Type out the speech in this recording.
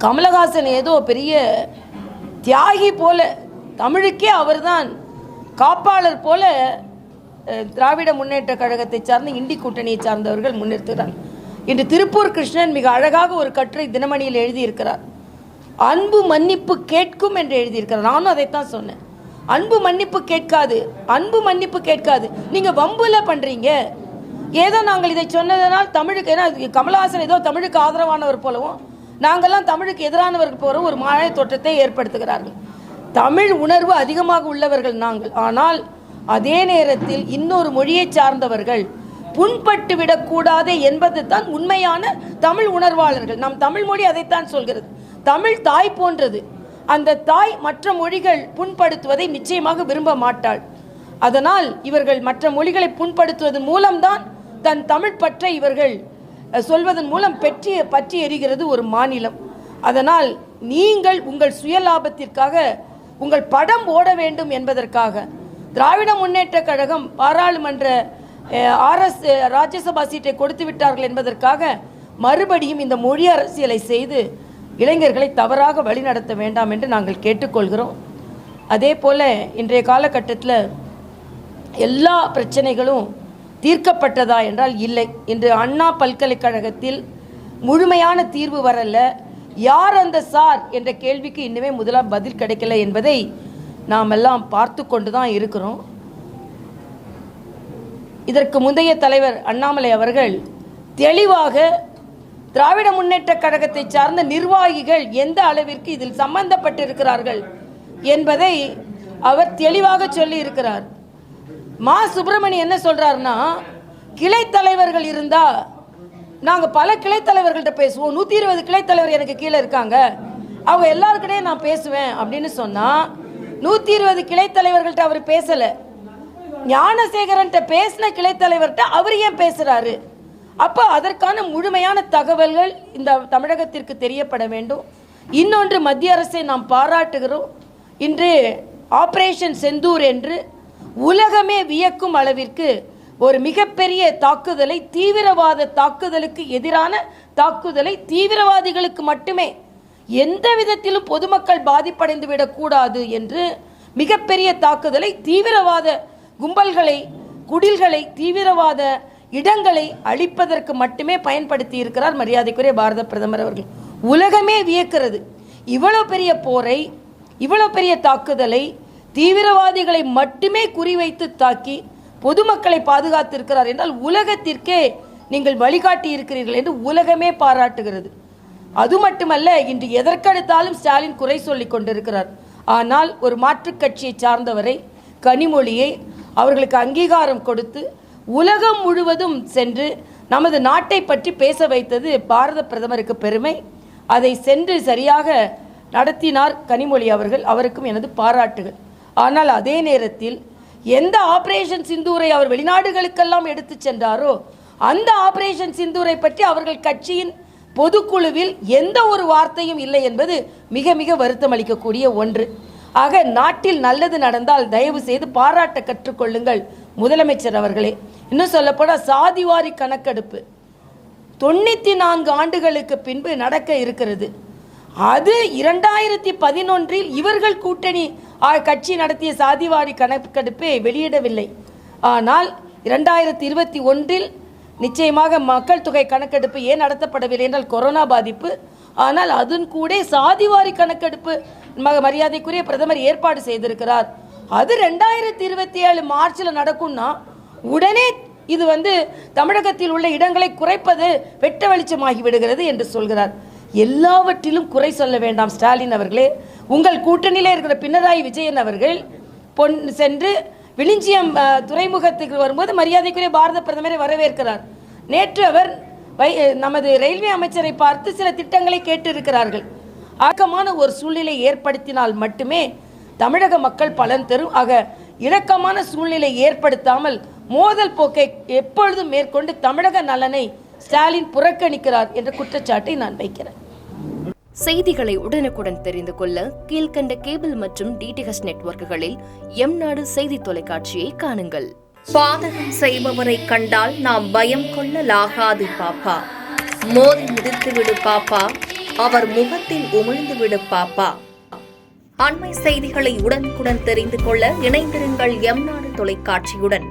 கமலஹாசன் ஏதோ பெரிய தியாகி போல, தமிழுக்கே அவர்தான் காப்பாளர் போல திராவிட முன்னேற்ற கழகத்தை சார்ந்த இண்டி கூட்டணியை சார்ந்தவர்கள் முன்னிறுத்துகிறார். இன்று திருப்பூர் கிருஷ்ணன் மிக அழகாக ஒரு கட்டுரை தினமணியில் எழுதியிருக்கிறார். அன்பு மன்னிப்பு கேட்கும் என்று எழுதியிருக்கிறார். நானும் அதைத்தான் சொன்னேன். அன்பு மன்னிப்பு கேட்காது, அன்பு மன்னிப்பு கேட்காது. நீங்கள் வம்புல பண்ணுறீங்க. ஏதோ நாங்கள் இதை சொன்னதனால் தமிழுக்கு, ஏன்னா கமலஹாசன் ஏதோ தமிழுக்கு ஆதரவானவர் போலவும் நாங்கள்லாம் தமிழுக்கு எதிரானவர்கள் போல ஒரு மாய தோற்றத்தை ஏற்படுத்துகிறார்கள். தமிழ் உணர்வு அதிகமாக உள்ளவர்கள் நாங்கள். ஆனால் அதே நேரத்தில் இன்னொரு மொழியை சார்ந்தவர்கள் புண்பட்டு விடக்கூடாது என்பது தான் உண்மையான தமிழ் உணர்வாளர்கள். நம் தமிழ் மொழி அதைத்தான் சொல்கிறது. தமிழ் தாய் போன்றது. அந்த தாய் மற்ற மொழிகள் புண்படுத்துவதை நிச்சயமாக விரும்ப மாட்டாள். அதனால் இவர்கள் மற்ற மொழிகளை புண்படுத்துவதன் மூலம்தான் தன் தமிழ் பற்றை இவர்கள் சொல்வதன் மூலம் பற்றி எரிகிறது ஒரு மாநிலம். அதனால் நீங்கள் உங்கள் சுயலாபத்திற்காக உங்கள் படம் ஓட வேண்டும் என்பதற்காக திராவிட முன்னேற்ற கழகம் பாராளுமன்ற ராஜ்யசபா சீட்டை கொடுத்து விட்டார்கள் என்பதற்காக மறுபடியும் இந்த மொழி அரசியலை செய்து இளைஞர்களை தவறாக வழிநடத்த வேண்டாம் என்று நாங்கள் கேட்டுக்கொள்கிறோம். அதே போல் இன்றைய காலகட்டத்தில் எல்லா பிரச்சனைகளும் தீர்க்கப்பட்டதா என்றால் இல்லை. இன்று அண்ணா பல்கலைக்கழகத்தில் முழுமையான தீர்வு வரல. யார் அந்த சார் என்ற கேள்விக்கு இன்னுமே முதலாம் பதில் கிடைக்கல என்பதை நாம் எல்லாம் பார்த்து கொண்டு தான் இருக்கிறோம். இதற்கு முந்தைய தலைவர் அண்ணாமலை அவர்கள் தெளிவாக திராவிட முன்னேற்ற கழகத்தை சார்ந்த நிர்வாகிகள் எந்த அளவிற்கு இதில் சம்பந்தப்பட்டிருக்கிறார்கள் என்பதை அவர் தெளிவாக சொல்லி இருக்கிறார். மா சுப்பிரமணி என்ன சொல்றாருன்னா, கிளை தலைவர்கள் இருந்தா நாங்கள் பல கிளை தலைவர்கள்ட்ட பேசுவோம். 120 கிளை தலைவர் எனக்கு கீழே இருக்காங்க, அவங்க எல்லாருக்கிட்டையும் நான் பேசுவேன் அப்படின்னு சொன்னா 120 கிளை தலைவர்கள்ட்ட அவர் பேசல. ஞானசேகரன்ட்ட பேசின கிளை தலைவர்கிட்ட அவர் ஏன் பேசுறாரு? அப்போ அதற்கான முழுமையான தகவல்கள் இந்த தமிழகத்திற்கு தெரியப்பட வேண்டும். இன்னொன்று, மத்திய அரசை நாம் பாராட்டுகிறோம். இன்று ஆபரேஷன் செந்தூர் என்று உலகமே வியக்கும் அளவிற்கு ஒரு மிகப்பெரிய தாக்குதலை, தீவிரவாத தாக்குதலுக்கு எதிரான தாக்குதலை, தீவிரவாதிகளுக்கு மட்டுமே, எந்த விதத்திலும் பொதுமக்கள் பாதிப்படைந்து விடக்கூடாது என்று மிகப்பெரிய தாக்குதலை, தீவிரவாத கும்பல்களை, குடில்களை, தீவிரவாத இடங்களை அழிப்பதற்கு மட்டுமே பயன்படுத்தி இருக்கிறார் மரியாதைக்குரிய பாரத பிரதமர் அவர்கள். உலகமே வியக்கிறது. இவ்வளவு பெரிய போரை, இவ்வளவு பெரிய தாக்குதலை தீவிரவாதிகளை மட்டுமே குறிவைத்து தாக்கி பொதுமக்களை பாதுகாத்திருக்கிறார் என்றால் உலகத்திற்கே நீங்கள் வழிகாட்டி இருக்கிறீர்கள் என்று உலகமே பாராட்டுகிறது. அது மட்டுமல்ல, இன்று எதற்கெடுத்தாலும் ஸ்டாலின் குறை சொல்லிக் கொண்டிருக்கிறார். ஆனால் ஒரு மாற்றுக் கட்சியை சார்ந்தவரை, கனிமொழியை அவர்களுக்கு அங்கீகாரம் கொடுத்து உலகம் முழுவதும் சென்று நமது நாட்டை பற்றி பேச வைத்தது பாரத பிரதமருக்கு பெருமை. அதை சென்று சரியாக நடத்தினார் கனிமொழி அவர்கள். அவருக்கும் எனது பாராட்டுகள். ஆனால் அதே நேரத்தில் எந்த ஆபரேஷன் சிந்தூரை அவர் வெளிநாடுகளுக்கெல்லாம் எடுத்து சென்றாரோ அந்த ஆபரேஷன் சிந்தூரை பற்றி அவர்கள் கட்சியின் பொதுக்குழுவில் எந்த ஒரு வார்த்தையும் இல்லை என்பது மிக மிக வருத்தம் அளிக்கக்கூடிய ஒன்று. ஆக நாட்டில் நல்லது நடந்தால் தயவு செய்து பாராட்ட கற்றுக்கொள்ளுங்கள் முதலமைச்சர் அவர்களே. இன்னும் சொல்லப்போனால் சாதிவாரி கணக்கெடுப்பு 94 ஆண்டுகளுக்கு பின்பு நடக்க இருக்கிறது. அது 2011 இவர்கள் கூட்டணி கட்சி நடத்திய சாதிவாரி கணக்கெடுப்பை வெளியிடவில்லை. ஆனால் 2021 நிச்சயமாக மக்கள் தொகை கணக்கெடுப்பு ஏன் நடத்தப்படவில்லை என்றால் கொரோனா பாதிப்பு. ஆனால் அதன் கூட சாதிவாரி கணக்கெடுப்பு மரியாதைக்குரிய பிரதமர் ஏற்பாடு செய்திருக்கிறார். அது 2027 மார்ச்சில் நடக்கும்னா உடனே இது தமிழகத்தில் உள்ள இடங்களை குறைப்பது வெட்ட வெளிச்சமாகி விடுகிறது என்று சொல்கிறார். எல்லாவற்றிலும் குறை சொல்ல வேண்டாம் ஸ்டாலின் அவர்களே. உங்கள் கூட்டணியிலே இருக்கிற பினராயி விஜயன் அவர்கள் சென்று விழிஞ்சியம் துறைமுகத்துக்கு வரும்போது மரியாதைக்குரிய பாரத பிரதமரை வரவேற்கிறார். நேற்று அவர் நமது ரயில்வே அமைச்சரை பார்த்து சில திட்டங்களை கேட்டிருக்கிறார்கள். ஆக்கமான ஒரு சூழ்நிலை ஏற்படுத்தினால் மட்டுமே தமிழக மக்கள் பலன் தரும். ஆக இணக்கமான சூழ்நிலை ஏற்படுத்தாமல் மோதல் போக்கை எப்பொழுதும் மேற்கொண்டு தமிழக நலனை ஸ்டாலின் புறக்கணிக்கிறார் என்ற குற்றச்சாட்டை நான் வைக்கிறேன். செய்திகளை உடனுக்குடன் தெரிந்து கொள்ள கீழ்கண்ட கேபிள் மற்றும் டிடிஹெச் நெட்வொர்க்குகளில் எம்நாடு செய்தி தொலைக்காட்சியை காணுங்கள். பாதகம் செய்பவரை கண்டால் நாம் பயம் கொள்ளலாகாது பாப்பா, மோதி முடித்துவிடு பாப்பா, அவர் முகத்தில் உமிழ்ந்துவிடு பாப்பா. அண்மை செய்திகளை உடனுக்குடன் தெரிந்து கொள்ள இணைந்திருங்கள் எம் நாடு தொலைக்காட்சியுடன்.